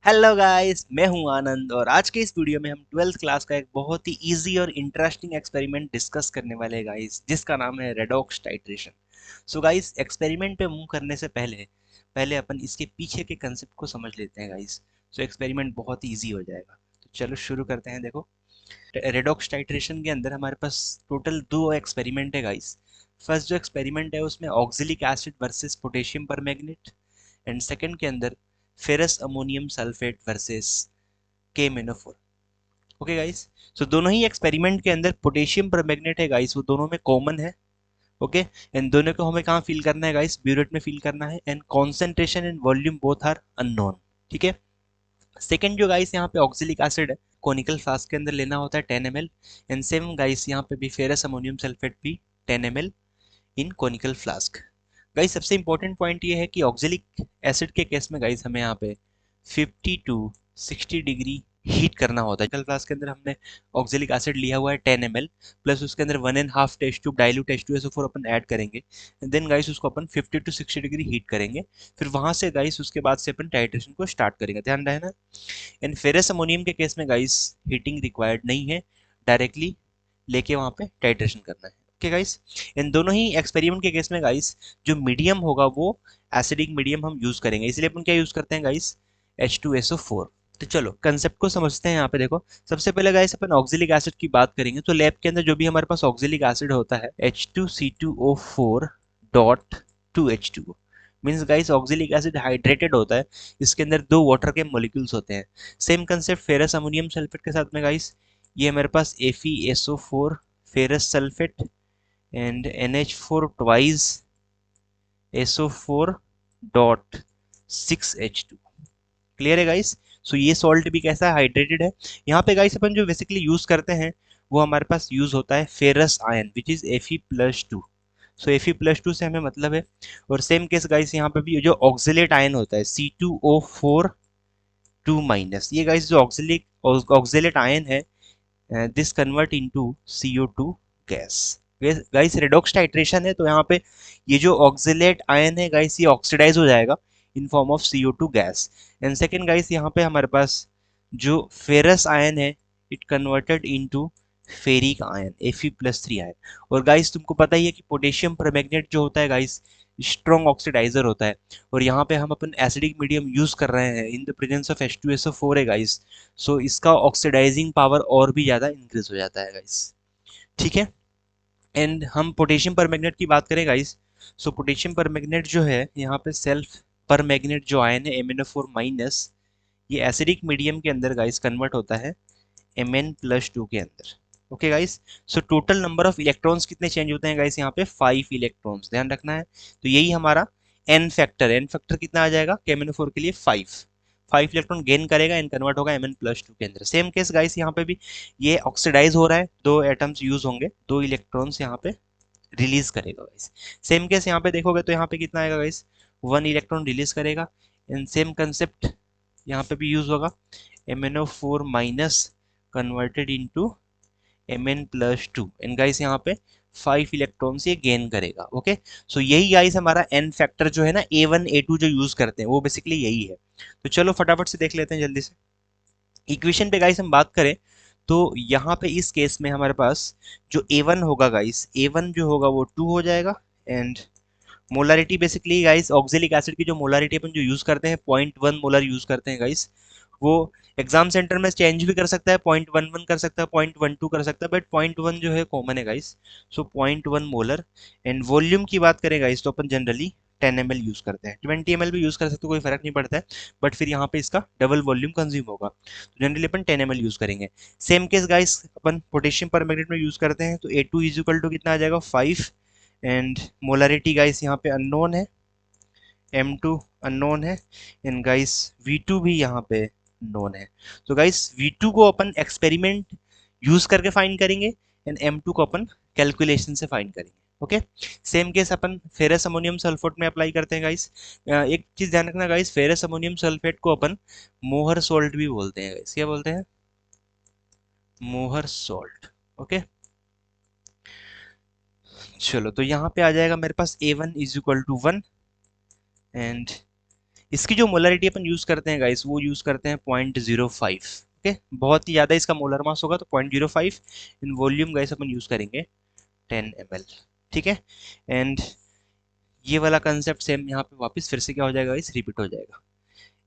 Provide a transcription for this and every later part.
Hello guys, मैं हूं आनंद और आज के इस वीडियो में हम 12th क्लास का एक बहुत ही इजी और इंटरेस्टिंग एक्सपेरिमेंट डिस्कस करने वाले हैं गाइस, जिसका नाम है redox titration. So guys, experiment पे मूव करने से पहले पहले अपन इसके पीछे के कंसेप्ट को समझ लेते हैं गाइस। सो एक्सपेरिमेंट बहुत ही ईजी हो जाएगा। तो चलो शुरू करते हैं। देखो, रेडॉक्स टाइट्रेशन के अंदर हमारे पास टोटल दो एक्सपेरिमेंट है गाइस। फर्स्ट जो एक्सपेरिमेंट है उसमें oxalic acid versus potassium permanganate, and second के अंदर ferrous ammonium sulphate versus KMnO4। Okay guys, so दोनों ही एक्सपेरिमेंट के अंदर पोटेशियम परमैंगनेट है गाइस, वो दोनों में कॉमन है। ओके, इन दोनों को हमें कहाँ फिल करना है गाइस? ब्यूरेट में फिल करना है, and concentration and volume both are unknown. ठीक है। सेकंड जो गाइस यहाँ पे ऑक्सिलिक एसिड है, कोनिकल फ्लास्क के अंदर लेना होता है 10 ml, एंड सेम गाइस यहाँ पे भी फेरस अमोनियम सल्फेट भी 10 ml इन कोनिकल फ्लास्क। गाइस, सबसे इंपॉर्टेंट पॉइंट ये है कि ऑक्जेलिक एसिड के केस में गाइस हमें यहाँ पे 50 टू 60 डिग्री हीट करना होता है। फ्लास्क के अंदर हमने ऑक्जेलिक एसिड लिया हुआ है 10 ml, प्लस उसके अंदर 1.5 टेस्ट ट्यूब डाइल्यूट H2SO4 अपन ऐड करेंगे, देन गाइस उसको अपन 50 टू 60 डिग्री हीट करेंगे। फिर वहां से गाइस उसके बाद से अपन टाइट्रेशन को स्टार्ट करेंगे, ध्यान रहना। इन फेरस अमोनियम के केस में गाइस हीटिंग रिक्वायर्ड नहीं है, डायरेक्टली लेके वहां पे टाइट्रेशन करना है। ओके गाइस, इन दोनों ही एक्सपेरिमेंट के केस में गाइस जो मीडियम होगा वो एसिडिक मीडियम हम यूज करेंगे, इसलिए अपन क्या यूज करते हैं गाइस? H2SO4। तो चलो कंसेप्ट को समझते हैं। यहाँ पे देखो, सबसे पहले गाइस अपन ऑक्जेलिक एसिड की बात करेंगे तो लैब के अंदर जो भी हमारे पास ऑक्जेलिक एसिड होता है H2C2O4 dot 2H2O, means guys oxalic acid hydrated होता है, इसके अंदर दो वाटर के मॉलिक्यूल्स होते हैं। Same concept ferrous ammonium sulphate के साथ में गाइस, ये हमारे पास FeSO4 ferrous sulphate and NH4 twice SO4 dot 6H2। Clear है गाइस? सो ये सॉल्ट भी कैसा है? हाइड्रेटेड है। यहाँ पे गाइस अपन जो बेसिकली यूज करते हैं वो हमारे पास यूज होता है ferrous ion which is Fe+2। So Fe+2 से हमें मतलब है। और सेम केस गाइस यहाँ पे भी जो ऑक्सिलेट आयन होता है C2O4 2 माइनस, ये गाइस जो ऑक्सिलिक ऑक्सिलेट आयन है, this convert into CO2 gas. Guys redox titration है तो यहाँ पे ये जो ऑक्सिलेट आयन है गाइस ये ऑक्सीडाइज हो जाएगा in form of CO2 gas. And second guys यहाँ पे हमारे पास जो फेरस आयन है it converted into ferric ion Fe+3 ion. और गाइस तुमको पता ही है कि पोटेशियम परमैंगनेट जो होता है गाइस स्ट्रॉन्ग ऑक्सीडाइजर होता है, और यहाँ पे हम अपन एसिडिक मीडियम यूज कर रहे हैं in the presence of H2SO4 है गाइस। सो इसका ऑक्सीडाइजिंग पावर और भी ज़्यादा इंक्रीज हो जाता है गाइस। ठीक है। एंड हम पोटेशियम परमैंगनेट की बात करें गाइस, सो पोटेशियम परमैंगनेट जो है यहाँ पे सेल्फ परमैंगनेट जो आयन है MnO4 माइनस, ये एसिडिक मीडियम के अंदर गाइस कन्वर्ट होता है Mn+2 के अंदर। Okay guys, so total number of electrons कितने चेंज होते हैं गाइस? यहाँ पे 5 इलेक्ट्रॉन्स, ध्यान रखना है। तो यही हमारा एन फैक्टर कितना आ जाएगा KMnO4 के लिए? 5 इलेक्ट्रॉन गेन करेगा एंड कन्वर्ट होगा Mn+2 के अंदर। सेम केस गाइस यहाँ पे भी ये ऑक्सीडाइज हो रहा है, दो एटम्स यूज होंगे, दो इलेक्ट्रॉन्स यहाँ पे रिलीज करेगा गाइस। सेम केस यहाँ पे देखोगे तो यहाँ पे कितना आएगा गाइस? 1 इलेक्ट्रॉन रिलीज करेगा। एंड सेम कंसेप्ट यहाँ पे भी यूज होगा, MnO4 minus converted into Mn+2, and guys यहाँ पे 5 इलेक्ट्रॉन्स ये गेन करेगा। ओके, सो यही गाइस हमारा एन फैक्टर जो है ना A1 A2 जो यूज करते हैं वो बेसिकली यही है। तो चलो फटाफट से देख लेते हैं जल्दी से। इक्वेशन पे गाइस हम बात करें तो यहाँ पे इस केस में हमारे पास जो A1 होगा गाइस, A1 जो होगा वो 2 हो जाएगा। And molarity basically guys oxalic acid की जो मोलारिटी अपन जो यूज करते हैं 0.1 मोलर यूज करते हैं गाइस, वो एग्जाम सेंटर में चेंज भी कर सकता है, 0.11 कर सकता है, 0.12 कर सकता है, बट 0.1 जो है कॉमन है guys. So 0.1 molar. And volume की बात करें गाइस तो अपन जनरली 10 ml यूज करते हैं, 20 ml भी यूज कर सकते हो, कोई फर्क नहीं पड़ता है, बट फिर यहाँ पे इसका डबल वॉल्यूम कंज्यूम होगा, तो जनरली अपन 10 ml यूज करेंगे। सेम केस गाइस अपन पोटेशियम परमैंगनेट में यूज करते हैं तो A2 इज इक्वल टू कितना आ जाएगा? 5। एंड मोलारिटी गाइस यहाँ पे अननोन है, M2 अननोन है, एंड गाइस V2 भी यहाँ पे नोन है। तो गाइस V2 को अपन एक्सपेरिमेंट यूज करके फाइंड करेंगे एंड M2 को अपन कैलकुलेशन से फाइंड करेंगे। ओके, सेम केस अपन फेरस अमोनियम सल्फेट में अप्लाई करते हैं गाइस। एक चीज ध्यान रखना गाइस, फेरस अमोनियम सल्फेट को अपन मोहर सॉल्ट भी बोलते हैं गाइस। क्या बोलते हैं? मोहर सॉल्ट। ओके, चलो तो यहाँ पे आ जाएगा मेरे पास A1 is equal to 1 and इसकी जो मोलरिटी अपन यूज करते हैं गाइस वो यूज करते हैं 0.05। ओके, बहुत ही ज्यादा इसका मोलर मास होगा तो 0.05। In volume guys upon use करेंगे 10 ml। ठीक है, एंड ये वाला कंसेप्ट सेम यहाँ पे वापस फिर से क्या हो जाएगा गाइस, रिपीट हो जाएगा।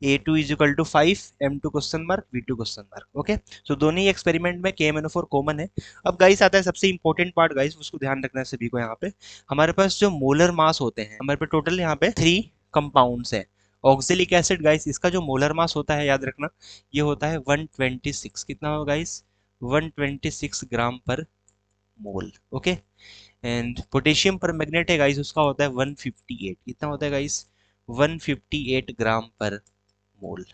A2 is equal to 5, M2 question mark, V2 question mark. Okay, so दोनों ही एक्सपेरिमेंट में KMnO4 कॉमन है। अब गाइस आता है सबसे इंपॉर्टेंट पार्ट गाइस, उसको ध्यान रखना है सभी को। यहाँ पे हमारे पास जो मोलर मास होते हैं, हमारे पे टोटल यहाँ पे 3 कंपाउंड्स है। ऑक्जेलिक एसिड गाइस, इसका जो मोलर मास होता है याद रखना, ये होता है 126। कितना होगा guys, 126 gram per mole. Okay, and potassium पर मैग्नेट है गाइस, उसका होता है 158। कितना होता है guys, 158 gram per mole.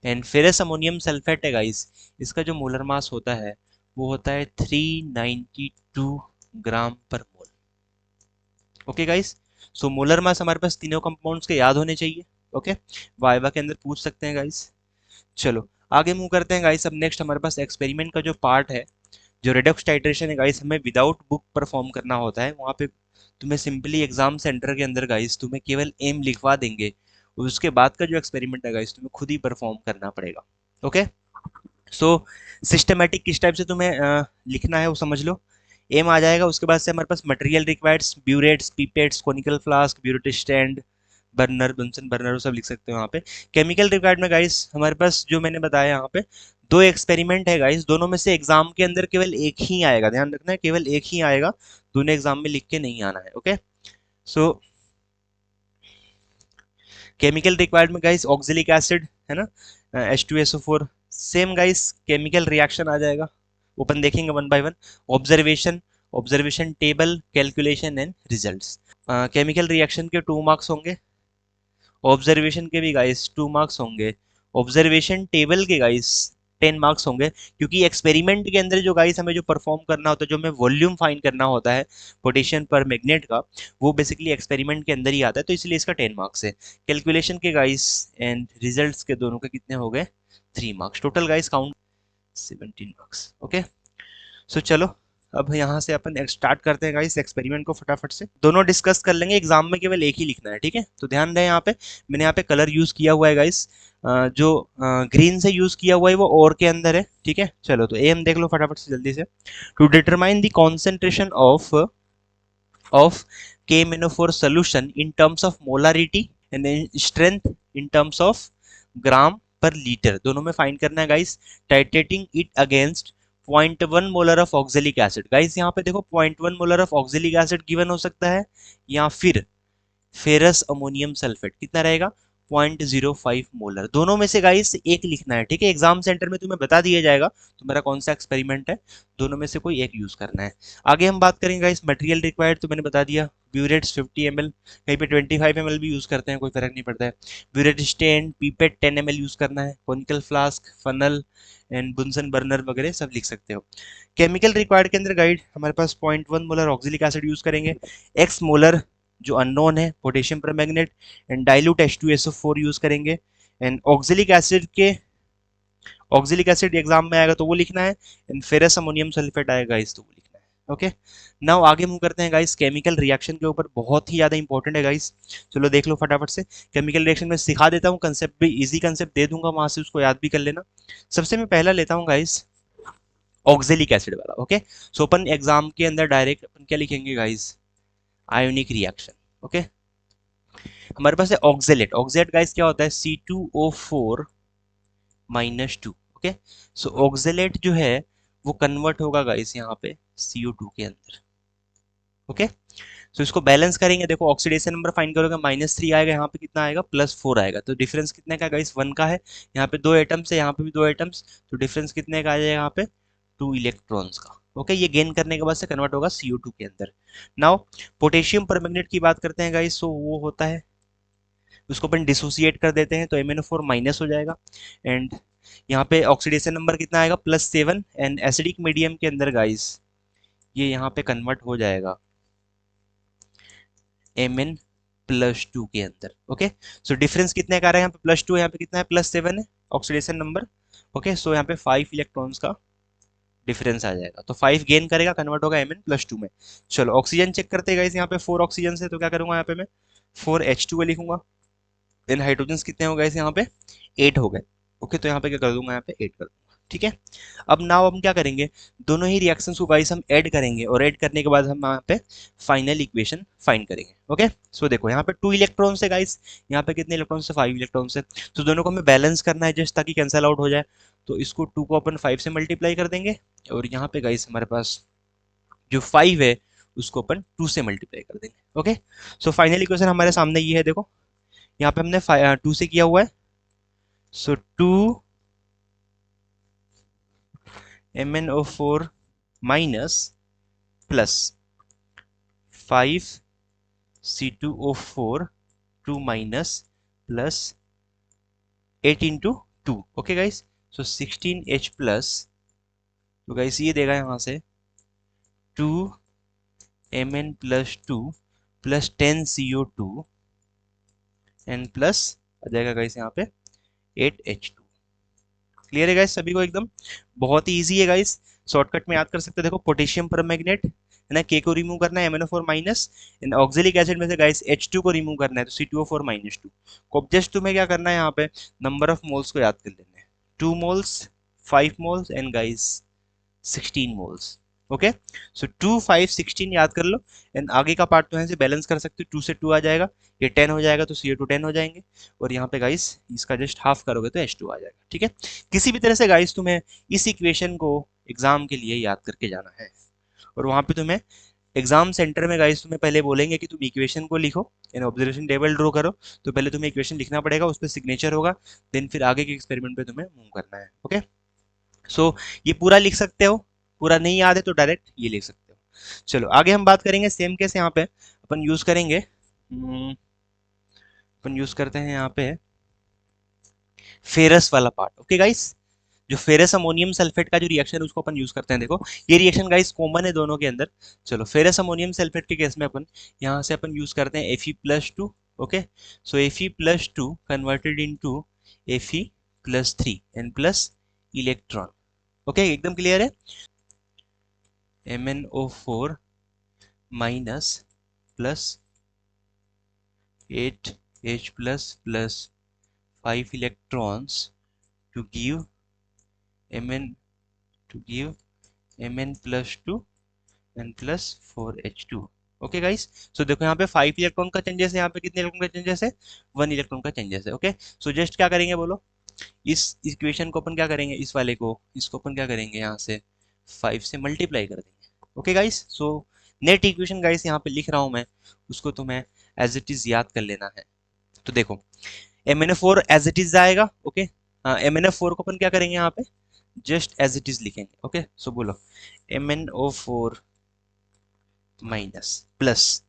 And ferrous ammonium sulphate है गाइस, इसका जो मोलर मास होता है वो होता है 392 gram per mole. Okay guys, so molar mass हमारे पास तीनों कंपाउंड्स के याद होने चाहिए। ओके, वाइवा के अंदर पूछ सकते हैं गाइस। चलो आगे मूव करते हैं गाइस। अब नेक्स्ट हमारे पास एक्सपेरिमेंट का जो पार्ट है, जो रेडॉक्स टाइट्रेशन है गाइस, हमें विदाउट बुक परफॉर्म करना होता है। वहाँ पे तुम्हें सिंपली एग्जाम सेंटर के अंदर गाइस तुम्हें केवल एम लिखवा देंगे, उसके बाद का जो एक्सपेरिमेंट है गाइस तुम्हें खुद ही परफॉर्म करना पड़ेगा। ओके, सो सिस्टमेटिक किस टाइप से तुम्हें लिखना है वो समझ लो। एम आ जाएगा, उसके बाद से हमारे पास material requireds, burettes, pipettes, conical flask, burette stand, burner, Bunsen burner, सब लिख सकते हो यहाँ पे। केमिकल रिक्वायर्ड में गाइस हमारे पास जो मैंने बताया यहाँ पे 2 एक्सपेरिमेंट है गाइस, दोनों में से एग्जाम के अंदर केवल एक ही आएगा, ध्यान रखना है, केवल एक ही आएगा, दोनों एग्जाम में लिख के नहीं आना है। ओके, सो केमिकल रिक्वायर्ड में गाइस ऑक्जेलिक एसिड है ना, H2SO4, same guys chemical reaction आ जाएगा, ओपन देखेंगे one by one. Observation, observation table, calculation and results. Chemical reaction के 2 मार्क्स होंगे, ऑब्जर्वेशन के भी गाइस 2 मार्क्स होंगे, ऑब्जर्वेशन टेबल के गाइस 10 मार्क्स होंगे, क्योंकि एक्सपेरिमेंट के अंदर जो गाइस हमें जो परफॉर्म करना होता है, जो हमें वॉल्यूम फाइंड करना होता है पोटेशियम पर मैग्नेट का, वो बेसिकली एक्सपेरिमेंट के अंदर ही आता है, तो इसलिए इसका 10 मार्क्स है। कैलकुलेशन के गाइस एंड रिजल्ट्स के दोनों के कितने हो गए, 3 marks total guys, count 17 marks. Okay, so चलो अब यहाँ से अपन स्टार्ट करते हैं गाइस एक्सपेरिमेंट को फटाफट से, दोनों डिस्कस कर लेंगे, एग्जाम में केवल एक ही लिखना है। ठीक है, तो ध्यान रहे यहाँ पे मैंने यहाँ पे कलर यूज किया हुआ है गाइस, जो ग्रीन से यूज किया हुआ है वो और के अंदर है। ठीक है, चलो तो एम देख लो फटाफट से जल्दी से। To determine the concentration of KMnO4 solution in terms of molarity and strength in terms of gram per litre, दोनों में फाइंड करना है guys, titrating it against 0.1 molar of oxalic acid. Guys यहाँ पे देखो 0.1 molar of oxalic acid given हो सकता है, या फिर फेरस अमोनियम सल्फेट कितना रहेगा, 0.05 मोलर, दोनों में से गाइस एक लिखना है। ठीक है, एग्जाम सेंटर में तुम्हें बता दिया जाएगा तुम्हारा कौन सा एक्सपेरिमेंट है, दोनों में से कोई एक यूज करना है। आगे हम बात करेंगे गाइस मटेरियल रिक्वायर्ड, तो मैंने बता दिया ब्यूरेट्स 50 ml, कहीं पे 25 ml भी यूज करते हैं, कोई फर्क नहीं पड़ता है। Burette stand, pipette 10 ml use करना है, conical flask, funnel and Bunsen burner वगैरह सब लिख सकते हो। केमिकल रिक्वायर्ड के अंदर गाइड हमारे पास 0.1 मोलर ऑक्सिलिक एसिड यूज करेंगे, एक्स मोलर जो अननोन है potassium permanganate, and dilute H2SO4 use करेंगे। एंड ऑक्सिलिक एसिड के, ऑक्सिलिक एसिड एग्जाम में आएगा तो वो लिखना है, एंड फेरस अमोनियम सल्फेट आएगा गाइस तो वो लिखना है। ओके, नाउ आगे मूव करते हैं गाइस केमिकल रिएक्शन के ऊपर, बहुत ही ज्यादा इंपॉर्टेंट है गाइस, चलो देख लो फटाफट से। केमिकल रिएक्शन में सिखा देता हूँ, कंसेप्ट भी इजी कंसेप्ट दे दूंगा, वहां से उसको याद भी कर लेना। सबसे मैं पहला लेता हूँ गाइस ऑक्सिलिक एसिड वाला। ओके, सो अपन एग्जाम के अंदर डायरेक्ट अपन क्या लिखेंगे गाइस, आयोनिक रिएक्शन। ओके, हमारे पास है ऑक्जेलेट, ऑक्जेलेट गाइस क्या होता है, C2O4 -2। ओके, सो ऑक्जेलेट जो है वो कन्वर्ट होगा गाइस यहाँ पे CO2 के अंदर। ओके, सो इसको बैलेंस करेंगे, देखो ऑक्सीडेशन नंबर फाइंड करोगे -3 आएगा, यहाँ पे कितना आएगा +4 आएगा, तो डिफरेंस कितने का गाइस 1 का है। यहाँ पे 2 एटम्स है, यहाँ पे भी 2 एटम्स, तो डिफरेंस कितने का आ जाएगा यहाँ पे 2 इलेक्ट्रॉन्स का। ओके, ये गेन करने के बाद से कन्वर्ट होगा CO2 के अंदर। नाउ पोटेशियम परमैंगनेट की बात करते हैं गाइस, सो वो होता है, उसको अपन डिसोसिएट कर देते हैं तो MnO4 माइनस हो जाएगा, एंड यहाँ पे ऑक्सीडेशन नंबर कितना आएगा +7, एंड एसिडिक मीडियम के अंदर गाइस ये यहाँ पे कन्वर्ट हो जाएगा Mn+2 के अंदर। ओके, सो डिफरेंस कितने का आ रहा है, यहाँ पे +2 यहाँ पे कितना है +7 है ऑक्सीडेशन नंबर। ओके, सो यहाँ पे 5 इलेक्ट्रॉन्स का डिफरेंस आ जाएगा, तो 5 गेन करेगा, कन्वर्ट होगा Mn+2 में। चलो ऑक्सीजन चेक करते हैं गाइस, यहाँ पे 4 ऑक्सीजन है, तो क्या करूंगा यहाँ पे मैं 4H2 लिखूंगा। देन हाइड्रोजन कितने हो गए यहाँ पे 8 हो गए। ओके, तो यहाँ पे क्या कर दूंगा, यहाँ पे 8 कर दूंगा। ठीक है, अब नाउ हम क्या करेंगे, दोनों ही रिएक्शंस को गाइस हम ऐड करेंगे और ऐड करने के बाद हम यहाँ पे फाइनल इक्वेशन फाइंड करेंगे। ओके, सो देखो यहाँ पे 2 इलेक्ट्रॉन्स है गाइस, यहाँ पे कितने इलेक्ट्रॉन्स है, 5 इलेक्ट्रॉन्स है। तो दोनों को हमें बैलेंस करना है जस्ट, ताकि कैंसल आउट हो जाए। तो इसको 2 को अपन 5 से मल्टीप्लाई कर देंगे, और यहाँ पे गाइस हमारे पास जो 5 है उसको अपन 2 से मल्टीप्लाई कर देंगे। ओके, सो फाइनल इक्वेशन हमारे सामने ये है, देखो यहाँ पे हमने 2 से किया हुआ है। So 2 MnO4 minus plus 5 C2O4 2 minus plus 8 into 2। Okay guys, so 16H plus, तो गाइस ये देगा यहाँ से 2 Mn plus 2 plus 10 CO2 and plus आ जाएगा गाइस यहाँ पे 8H2। क्लियर है गाइस सभी को एकदम, बहुत ही इजी है गाइस, शॉर्टकट में याद कर सकते हो। देखो पोटेशियम परमैंगनेट है ना, के को रिमूव करना है, MnO4 माइनस, इन ऑक्जेलिक एसिड में से गाइस H2 को रिमूव करना है, तो C2O4 माइनस 2 को जस्ट तुम्हें क्या करना है, यहाँ पे नंबर ऑफ मोल्स को याद कर लेना है, 2 moles, 5 moles and guys 16 moles. Okay, सो 2 5 16 याद कर लो, एंड आगे का पार्ट तो है बैलेंस कर सकते हो, 2 से 2 आ जाएगा, ये 10 हो जाएगा तो CO2 10 हो जाएंगे, और यहाँ पे गाइस इसका जस्ट हाफ करोगे तो H2 आ जाएगा। ठीक है, किसी भी तरह से गाइस तुम्हें इस इक्वेशन को एग्जाम के लिए याद करके जाना है, और वहां पे तुम्हें एग्जाम सेंटर में गाइस तुम्हें पहले बोलेंगे कि तुम इक्वेशन को लिखो, इन ऑब्जर्वेशन टेबल ड्रॉ करो, तो पहले तुम्हें इक्वेशन लिखना पड़ेगा, उस पर सिग्नेचर होगा, देन फिर आगे के एक्सपेरिमेंट पे तुम्हें मूव करना है। ओके, सो ये पूरा लिख सकते हो, पूरा नहीं याद है तो डायरेक्ट ये लिख सकते हो। चलो आगे हम बात करेंगे सेम केस, यहाँ पे अपन यूज करेंगे, अपन यूज करते हैं यहाँ पे फेरस वाला पार्ट। ओके गाइस, जो फेरस अमोनियम सल्फेट का जो रिएक्शन है उसको अपन यूज करते हैं। देखो ये रिएक्शन गाइस कॉमन है दोनों के अंदर। चलो फेरस अमोनियम सल्फेट के केस में अपन यहाँ से अपन यूज करते हैं Fe+2। Okay, so Fe+2 converted into Fe+3 and plus electron. Okay, एकदम क्लियर है। MnO4 minus plus 8H plus 5 electrons to give Mn to give Mn+2 and plus 4H2। Okay guys, so देखो यहाँ पे 5 electron का changes है, यहाँ पे कितने इलेक्ट्रॉन का चेंजेस है, 1 इलेक्ट्रॉन का चेंजेस है। ओके, सो जस्ट क्या करेंगे बोलो, इस इक्वेशन को अपन क्या करेंगे, इस वाले को, इसको अपन क्या करेंगे, यहाँ से 5 से मल्टीप्लाई कर देंगे। Okay guys, so net equation guys यहाँ पे लिख रहा हूँ मैं, उसको तुम्हें एज इट इज याद कर लेना है। तो देखो MnO4 एज इट इज आएगा। ओके, MnO4 को अपन क्या करेंगे, यहाँ पे जस्ट एज इट इज लिखेंगे। ओके, सो बोलो MnO4 माइनस प्लस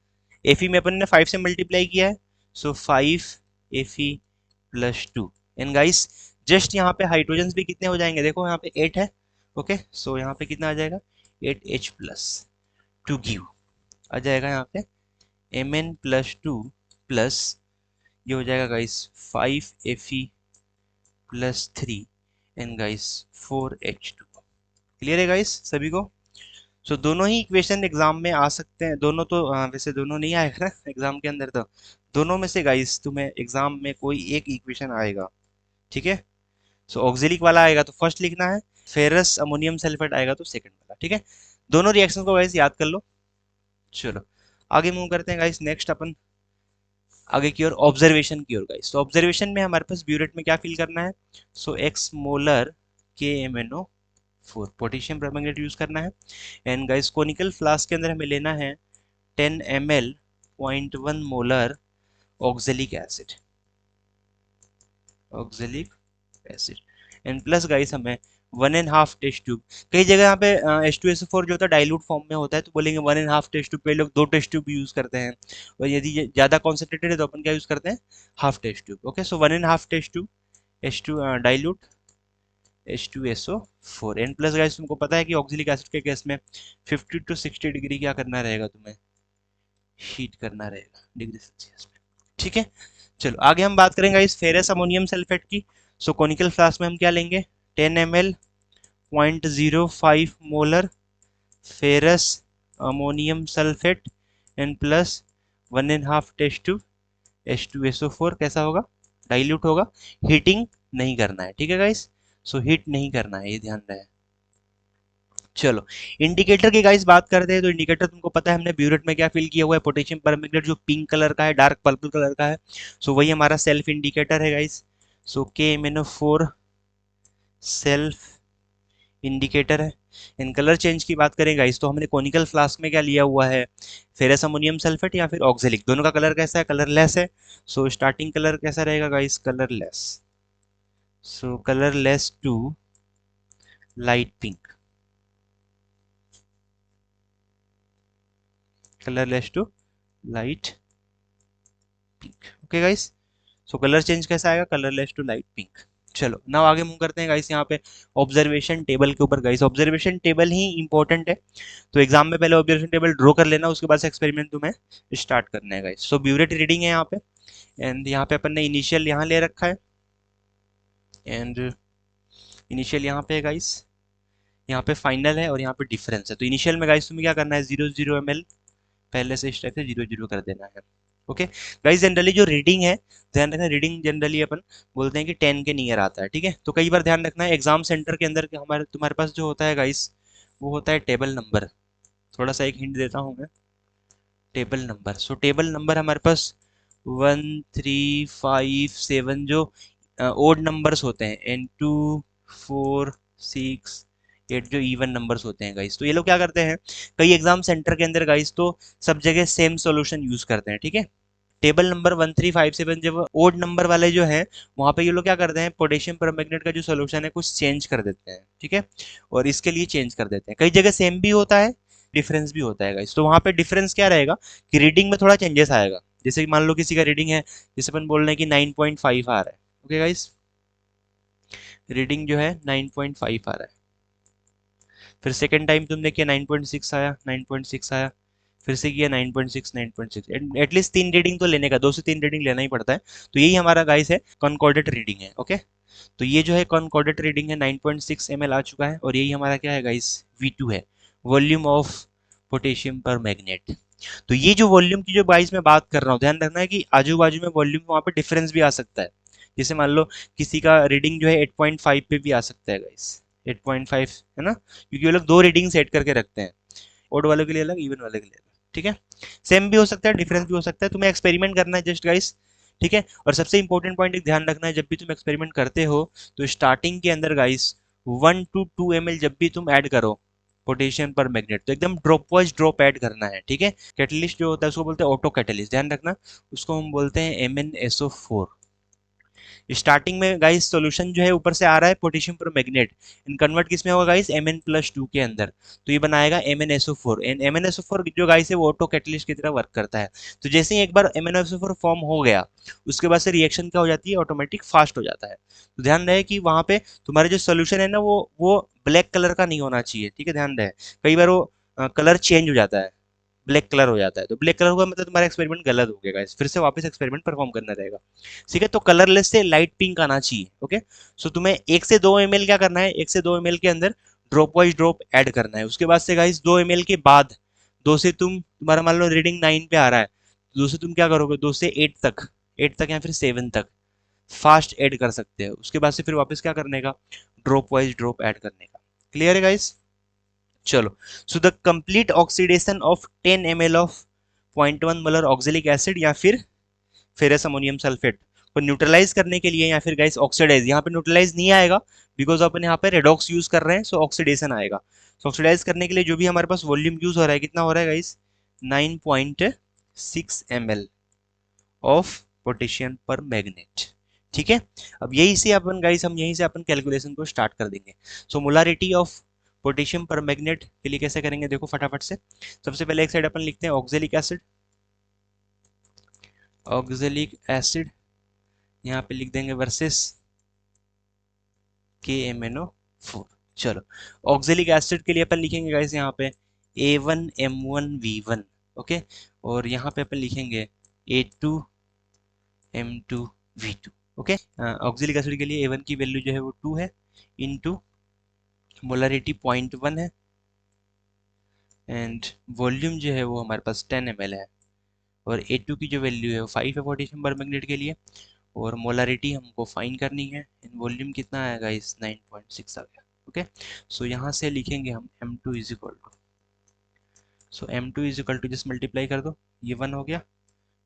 Fe में अपन ने 5 से मल्टीप्लाई किया है, सो 5 Fe+2 एंड गाइस जस्ट यहाँ पे हाइड्रोजन भी कितने हो जाएंगे, देखो यहाँ पे 8 है। ओके, सो यहाँ पे कितना आ जाएगा 8H प्लस टू गिव आ जाएगा यहाँ पे Mn+2 प्लस ये हो जाएगा guys 5 Fe+3 and guys 4H2। Clear है गाइस सभी को। सो दोनों ही इक्वेशन एग्जाम में आ सकते हैं, दोनों तो वैसे दोनों नहीं आएगा ना एग्जाम के अंदर, तो दोनों में से गाइस तुम्हें एग्जाम में कोई एक इक्वेशन आएगा। ठीक है, सो ऑक्जेलिक वाला आएगा तो फर्स्ट लिखना है, फेरस अमोनियम सल्फेट आएगा तो सेकंड वाला। ठीक है, दोनों रिएक्शन को गाइस याद कर लो। चलो आगे मूव करते हैं गाइस, नेक्स्ट अपन आगे की ओर ऑब्जर्वेशन की ओर गाइस। तो ऑब्जर्वेशन में हमारे पास ब्यूरेट में क्या फिल करना है, so X molar KMnO4 potassium permanganate use करना है, एंड गाइस कोनिकल फ्लास्क के अंदर हमें लेना है 10 ml 0.1 molar oxalic acid, oxalic acid and plus guys हमें 1.5 टेस्ट ट्यूब। कई जगह यहाँ पे H2SO4 जो होता है डाइल्यूट फॉर्म में होता है, तो बोलेंगे 1.5 टेस्ट ट्यूब पे लोग 2 टेस्ट ट्यूब यूज करते हैं, और यदि ज्यादा कॉन्सेंट्रेटेड है तो अपन क्या यूज करते हैं, half test tube. Okay, so 1.5 test tube H2 dilute H2SO4 and plus guys तुमको पता है कि ऑक्जेलिक एसिड के केस में 50 to 60 डिग्री क्या करना रहेगा, तुम्हें हीट करना रहेगा डिग्री सेल्सियस में। ठीक है, चलो आगे हम बात करेंगे इस फेरस अमोनियम सल्फेट की। सो कोनिकल फ्लास्क में हम क्या लेंगे, 10 ml 0.05 molar ferrous ammonium sulphate and plus 1.5 test tube H2SO4 कैसा होगा, डाइल्यूट होगा, हीटिंग नहीं करना है, ठीक है गाइस। सो हीट नहीं करना है, ये ध्यान रहे। चलो इंडिकेटर की गाइस बात करते हैं, तो इंडिकेटर तुमको पता है हमने ब्यूरेट में क्या फिल किया हुआ है, पोटेशियम परमैंगनेट जो पिंक कलर का है, डार्क पर्पल कलर का है। सो वही हमारा सेल्फ इंडिकेटर है गाइस। सो KMnO4 सेल्फ इंडिकेटर है। इन कलर चेंज की बात करें गाइस, तो हमने कॉनिकल फ्लास्क में क्या लिया हुआ है, फेरस अमोनियम सल्फेट या फिर ऑक्जेलिक, दोनों का कलर कैसा है, कलरलेस है। सो स्टार्टिंग कलर कैसा रहेगा guys, colourless. So colourless to light pink, colourless to light pink, okay guys. So colour change कैसा आएगा, कलरलेस टू लाइट पिंक। चलो नाउ आगे मूव करते हैं गाइस यहाँ पे ऑब्जर्वेशन टेबल के ऊपर। गाइस ऑब्जर्वेशन टेबल ही इंपॉर्टेंट है, तो एग्जाम में पहले ऑब्जर्वेशन टेबल ड्रॉ कर लेना, उसके बाद से एक्सपेरिमेंट तुम्हें स्टार्ट करना है गाइस। सो ब्यूरेट रीडिंग है यहाँ पे, एंड यहाँ पे अपन ने इनिशियल यहाँ ले रखा है, एंड इनिशियल यहाँ पे है गाइस, यहाँ पे फाइनल है और यहाँ पे डिफरेंस है। तो इनिशियल में गाइस तुम्हें क्या करना है, 0 0 ml पहले से इस टाइप से 0 0 कर देना है, ओके गाइस। जनरली जो रीडिंग है, ध्यान रखना, रीडिंग जनरली अपन बोलते हैं कि 10 के नियर आता है, ठीक है। तो कई बार ध्यान रखना है एग्जाम सेंटर के अंदर हमारे तुम्हारे पास जो होता है गाइस, वो होता है टेबल नंबर। थोड़ा सा एक हिंट देता हूँ मैं, टेबल नंबर। सो टेबल नंबर हमारे पास 1 3 5 7 जो ओड नंबर्स होते हैं, N 2 4 6 8 जो इवन नंबर्स होते हैं गाइस। तो ये लोग क्या करते हैं, कई एग्जाम सेंटर के अंदर गाइस तो सब जगह सेम सॉल्यूशन यूज करते हैं, ठीक है। टेबल नंबर 1 3 5 7 जब ओड नंबर वाले जो है, वहां पे ये लोग क्या करते हैं, पोटेशियम परमैंगनेट का जो सोल्यूशन है कुछ चेंज कर देते हैं, ठीक है। और इसके लिए चेंज कर देते हैं, कई जगह सेम भी होता है, डिफरेंस भी होता है गाइस। तो वहां पे डिफरेंस क्या रहेगा कि रीडिंग में थोड़ा चेंजेस आएगा। जैसे कि मान लो किसी का रीडिंग है, जैसे अपन बोल रहे हैं कि 9.5 आ रहा है, ओके गाइस, रीडिंग जो है 9.5 आ रहा है। फिर सेकेंड टाइम तुमने किया 9.6 आया, 9.6 आया, फिर से किया 9.6 9.6, एटलीस्ट 3 रीडिंग तो लेने का, 2 से 3 रीडिंग लेना ही पड़ता है। तो यही हमारा गाइस है कॉन्कॉर्डेट रीडिंग है, ओके। तो ये जो है कॉन्कॉर्डेट रीडिंग है, 9.6 ml आ चुका है, और यही हमारा क्या है गाइस, V2 है, volume of potassium permanganate. तो ये जो वॉल्यूम की जो गाइस मैं बात कर रहा हूँ, ध्यान रखना है कि आजू बाजू में वॉल्यूम वहाँ पे डिफरेंस भी आ सकता है। जैसे मान लो किसी का रीडिंग जो है 8.5 पे भी आ सकता है गाइस, 8.5 है ना, क्योंकि वो लोग 2 रीडिंग सेट करके रखते हैं, ओड वालों के लिए अलग, इवन वाले के लिए अलग, ठीक है। सेम भी हो सकता है, डिफरेंस भी हो सकता है, तुम्हें एक्सपेरिमेंट करना है जस्ट गाइस, ठीक है। और सबसे इंपॉर्टेंट पॉइंट एक ध्यान रखना है, जब भी तुम एक्सपेरिमेंट करते हो तो स्टार्टिंग के अंदर गाइस 1 to 2 ml जब भी तुम ऐड करो पोटेशियम पर मैग्नेट, तो एकदम ड्रॉप वाइज ड्रॉप ऐड करना है, ठीक है। कैटलिस्ट जो होता है उसको बोलते हैं ऑटो कैटलिस्ट, ध्यान रखना, उसको हम बोलते हैं MnSO4। स्टार्टिंग में गाइस सॉल्यूशन जो है ऊपर से आ रहा है पोटेशियम पर मैग्नेट, इन कन्वर्ट किस में होगा गाइस, Mn+2 के अंदर, तो ये बनाएगा MnSO4। एंड MnSO4 जो गाइस है वो ऑटो कैटलिस्ट की तरह वर्क करता है। तो जैसे ही एक बार MnSO4 फॉर्म हो गया, उसके बाद से रिएक्शन क्या हो जाती है, ऑटोमेटिक फास्ट हो जाता है। तो ध्यान रहे कि वहां पे तुम्हारे जो सोल्यूशन है ना, वो ब्लैक कलर का नहीं होना चाहिए, ठीक है, ध्यान रहे। कई बार वो कलर चेंज हो जाता है, ब्लैक कलर हो जाता है, तो ब्लैक कलर होगा मतलब तुम्हारा एक्सपेरिमेंट गलत हो गया, फिर से वापस एक्सपेरिमेंट परफॉर्म करना रहेगा, ठीक है। तो कलरलेस से लाइट पिंक आना चाहिए, ओके। सो तुम्हें 1 से 2 ml क्या करना है, 1 से 2 ml के अंदर ड्रॉप वाइज ड्रॉप ऐड करना है। उसके बाद से गाइस 2 ml के बाद, 2 से तुम्हारा मान लो रीडिंग 9 पे आ रहा है, 2 से तुम क्या करोगे, 2 से 8 तक, 8 तक या फिर 7 तक फास्ट ऐड कर सकते हो। उसके बाद से फिर वापस क्या करने का, ड्रॉप वाइज ड्रॉप ऐड करने का। क्लियर है गाइस। चलो, so the complete oxidation of 10 ml of 0.1 molar oxalic acid या फिर फेरस अमोनियम सल्फेट को न्यूट्रलाइज करने के लिए, या फिर गाइस ऑक्सीडाइज, यहाँ पे न्यूट्रलाइज नहीं आएगा बिकॉज अपन यहाँ पे रेडॉक्स यूज कर रहे हैं, सो ऑक्सीडेशन आएगा। सो ऑक्सीडाइज करने के लिए जो भी हमारे पास वॉल्यूम यूज हो रहा है, कितना हो रहा है गाइस, 9.6 ml ऑफ पोटेशियम पर मैग्नेट, ठीक है। अब यही से अपन गाइस, हम यहीं से अपन कैलकुलेशन को स्टार्ट कर देंगे। सो मोलारिटी ऑफ पोटेशियम पर मैग्नेट के लिए कैसे करेंगे, देखो फटाफट से। सबसे पहले एक साइड अपन लिखते हैं ऑक्जेलिक एसिड, ऑक्जेलिक एसिड यहाँ पे लिख देंगे वर्सेस KMnO4। चलो, ऑक्जेलिक एसिड के लिए अपन लिखेंगे गाइस यहाँ पे A1M1V1, ओके। और यहाँ पे अपन लिखेंगे A2M2V2, ओके। ऑक्जेलिक एसिड के लिए A1 की वैल्यू जो है वो 2 है, इनटू मोलरिटी 0.1 है, एंड वॉल्यूम जो है वो हमारे पास 10 ml है, और A2 की जो वैल्यू है वो 5 है पोटेशियम परमैंगनेट के लिए, और मोलारिटी हमको फाइंड करनी है। इन वॉल्यूम कितना आएगा, इस 9.6 आ गया। ओके, सो यहाँ से लिखेंगे हम m2 is equal to, so m2 is equal to, just multiply कर दो, ये 1 हो गया।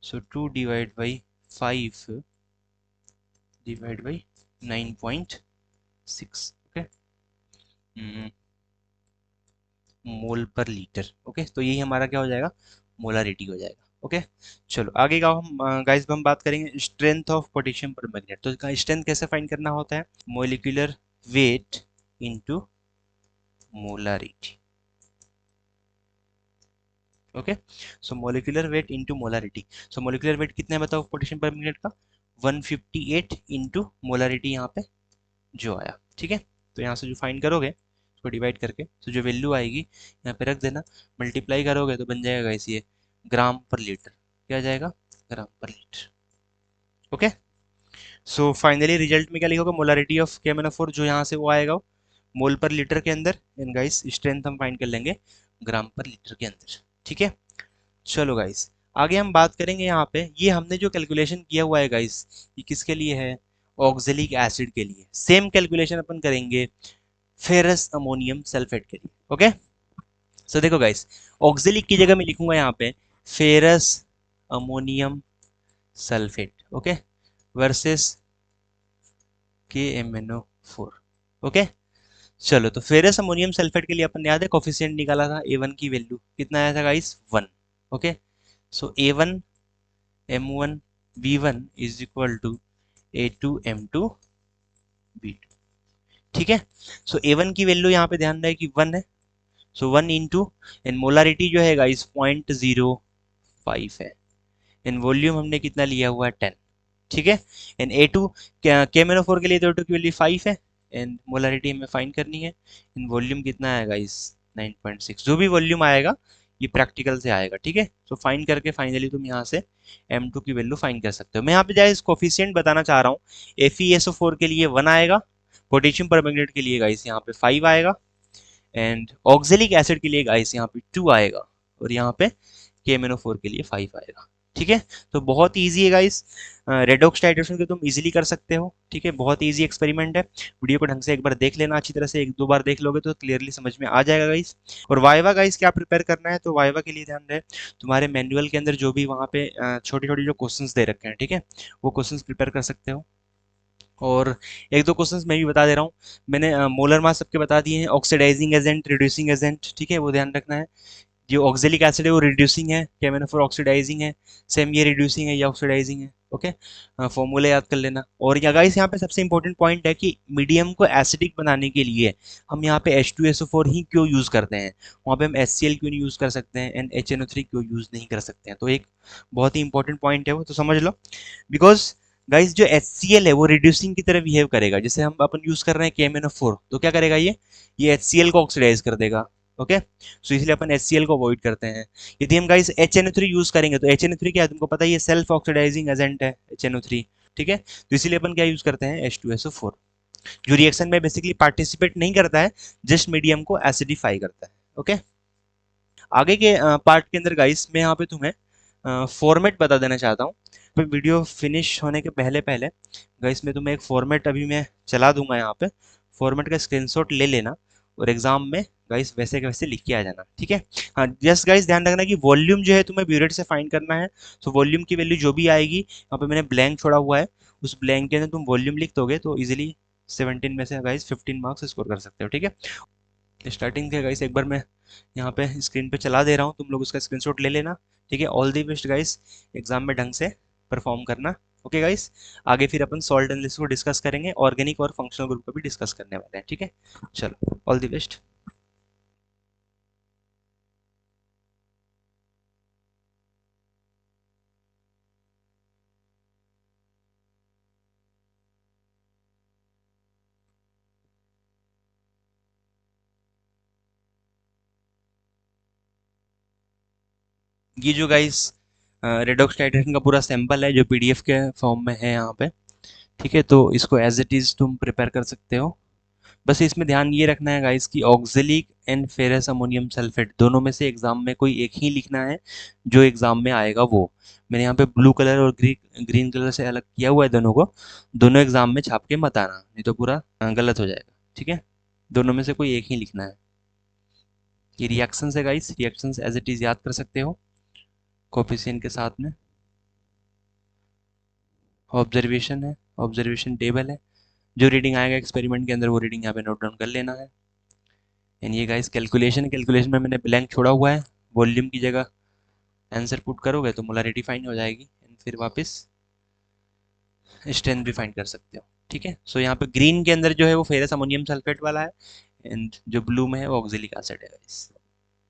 So 2 divide by 5 divide by 9.6। Okay, mole per litre. Okay, तो यही हमारा क्या हो जाएगा, मोलारिटी हो जाएगा। ओके, चलो आगे का हम गाइस हम बात करेंगे strength of potassium permanganate. तो स्ट्रेंथ कैसे फाइंड करना होता है, molecular weight into molarity. Okay, so molecular weight into molarity. So molecular weight कितना है बताओ पोटेशियम पर मैग्नेट का, 158 इनटू मोलारिटी यहाँ पे जो आया। ठीक है, तो यहाँ से जो फाइंड करोगे उसको डिवाइड करके, तो जो वैल्यू आएगी यहाँ पे रख देना, मल्टीप्लाई करोगे तो बन जाएगा इसे ग्राम पर लीटर। क्या आ जाएगा, ग्राम per litre. Okay, so finally result में क्या लिखोगे, मोलारिटी ऑफ KMnO4 जो यहाँ से वो आएगा मोल पर लीटर के अंदर, एंड गाइस स्ट्रेंथ हम फाइंड कर लेंगे ग्राम पर लीटर के अंदर। ठीक है, चलो गाइस आगे हम बात करेंगे। यहाँ पे ये हमने जो कैलकुलेशन किया हुआ है गाइस, ये किसके लिए है, ऑक्जेलिक एसिड के लिए। सेम कैलकुलेशन अपन करेंगे फेरस अमोनियम सल्फेट के लिए। ओके, सो देखो गाइस, ऑक्जेलिक की जगह मैं लिखूंगा यहाँ पे ferrous ammonium sulphate. Okay, versus KMnO4। Okay, चलो तो फेरस अमोनियम सल्फेट के लिए अपन याद है कोफिशिएंट निकाला था, A1 की वैल्यू कितना आया था guys, 1। Okay, so A1 M1 B1 is equal to A2 M2 B2। ठीक है, सो A1 की वैल्यू यहाँ पे ध्यान रहे कि 1 है, सो 1 इंटू, एंड मोलारिटी जो है गाइस 0.05 है, इन वॉल्यूम हमने कितना लिया हुआ है 10। ठीक है, एंड A2 KMnO4 के लिए तो A2 की वैल्यू 5 है, एंड मोलारिटी हमें फाइंड करनी है। इन वॉल्यूम कितना आएगा इस 9.6, जो भी वॉल्यूम आएगा ये प्रैक्टिकल से आएगा। ठीक है, सो फाइंड करके फाइनली तुम यहाँ से M2 की वैल्यू फाइंड कर सकते हो। मैं यहाँ पे जाए कोफिशिएंट बताना चाह रहा हूँ, FeSO4 के लिए 1 आएगा, पोटेशियम परमैंगनेट के लिए गाइस यहाँ पे 5 आएगा, एंड ऑक्जेलिक एसिड के लिए गाइस यहाँ पे 2 आएगा, और यहाँ पे KMnO4 के लिए 5 आएगा। ठीक है, तो बहुत इजी है गाइस, रेडॉक्स टाइट्रेशन को तुम इजीली कर सकते हो। ठीक है, बहुत इजी एक्सपेरिमेंट है, वीडियो को ढंग से एक बार देख लेना अच्छी तरह से, एक दो बार देख लोगे तो क्लियरली समझ में आ जाएगा गाइस। और वाइवा गाइस क्या प्रिपेयर करना है, तो वाइवा के लिए ध्यान रहे तुम्हारे मैनुअल के अंदर जो भी वहाँ पे छोटे छोटे जो क्वेश्चंस दे रखे हैं, ठीक है, वो क्वेश्चंस प्रिपेयर कर सकते हो। और एक दो क्वेश्चंस मैं भी बता दे रहा हूँ, मैंने मोलर मास सबके बता दिए हैं, ऑक्सीडाइजिंग एजेंट, रिड्यूसिंग एजेंट, ठीक है, वो ध्यान रखना है। जो ऑक्जेलिक एसिड है वो रिड्यूसिंग है, KMnO4 ऑक्सीडाइजिंग है, सेम ये रिड्यूसिंग है या ऑक्सीडाइजिंग है। ओके, फॉर्मूला याद कर लेना। और या गाइस यहाँ पे सबसे इंपॉर्टेंट पॉइंट है कि मीडियम को एसिडिक बनाने के लिए हम यहाँ पे H2SO4 ही क्यों यूज़ करते हैं, वहाँ पे हम HCl क्यों नहीं यूज़ कर सकते हैं, एंड HNO3 क्यों यूज़ नहीं कर सकते हैं। तो एक बहुत ही इंपॉर्टेंट पॉइंट है वो, तो समझ लो। बिकॉज गाइस जो HCl है वो रिड्यूसिंग की तरह बिहेव करेगा, जैसे हम अपन यूज़ कर रहे हैं KMnO4, तो क्या करेगा ये HCl को ऑक्सीडाइज कर देगा। ओके, सो इसलिए अपन HCl को अवॉइड करते हैं। यदि हम गाइस HNO3 यूज करेंगे, तो HNO3 क्या है तुमको पता है, ये सेल्फ ऑक्सीडाइजिंग एजेंट है HNO3। ठीक है, तो इसीलिए अपन क्या यूज करते हैं, H2SO4, जो रिएक्शन में बेसिकली पार्टिसिपेट नहीं करता है, जस्ट मीडियम को एसिडिफाई करता है। ओके, आगे के पार्ट के अंदर गाइस मैं यहाँ पे तुम्हें फॉर्मेट बता देना चाहता हूँ। तो वीडियो फिनिश होने के पहले पहले गाइस मैं तुम्हें एक फॉर्मेट अभी मैं चला दूंगा, यहाँ पे फॉर्मेट का स्क्रीनशॉट ले लेना, और एग्जाम में गाइस वैसे के वैसे लिख के आ जाना। ठीक है, हाँ जस्ट गाइस ध्यान रखना कि वॉल्यूम जो है तुम्हें ब्यूरेट से फाइंड करना है। तो वॉल्यूम की वैल्यू जो भी आएगी, यहाँ पे मैंने ब्लैंक छोड़ा हुआ है, उस ब्लैंक के अंदर तुम वॉल्यूम लिख दोगे तो इजिली 17 में से गाइस 15 मार्क्स स्कोर कर सकते हो। ठीक है, स्टार्टिंग के गाइस एक बार मैं यहाँ पे स्क्रीन पे चला दे रहा हूँ, तुम लोग उसका स्क्रीनशॉट ले लेना। ठीक है, all the best guys, exam में ढंग से परफॉर्म करना। ओके गाइस, आगे फिर अपन सॉल्ट एनालिसिस को डिस्कस करेंगे, ऑर्गेनिक और फंक्शनल ग्रुप को भी डिस्कस करने वाले हैं। ठीक है, चलो ऑल दी बेस्ट। ये जो गाइस रेडॉक्स टाइट्रेशन का पूरा सैंपल है जो PDF के फॉर्म में है यहाँ पे। ठीक है, तो इसको एज इट इज़ तुम प्रिपेयर कर सकते हो, बस इसमें ध्यान ये रखना है गाइस कि oxalic and ferrous ammonium sulphate दोनों में से एग्जाम में कोई एक ही लिखना है, जो एग्जाम में आएगा वो। मैंने यहाँ पे ब्लू कलर और ग्रीन कलर से अलग किया हुआ है दोनों को। दोनों एग्जाम में छाप के मत आना, नहीं तो पूरा गलत हो जाएगा। ठीक है, दोनों में से कोई एक ही लिखना है। ये रिएक्शंस है guys, reactions as it is याद कर सकते हो कोफिशिएंट के साथ में। ऑब्जर्वेशन है, ऑब्जर्वेशन टेबल है, जो रीडिंग आएगा एक्सपेरिमेंट के अंदर वो रीडिंग यहाँ पे नोट डाउन कर लेना है। एंड ये गाइस कैलकुलेशन, कैलकुलेशन में मैंने ब्लैंक छोड़ा हुआ है, वॉल्यूम की जगह आंसर पुट करोगे तो मोलारिटी फाइंड हो जाएगी, एंड फिर वापस स्ट्रेंथ भी फाइंड कर सकते हो। ठीक है, सो यहाँ पे ग्रीन के अंदर जो है वो फेरस अमोनियम सल्फेट वाला है, एंड जो ब्लू में है वो ऑक्जेलिक एसिड है गाइस।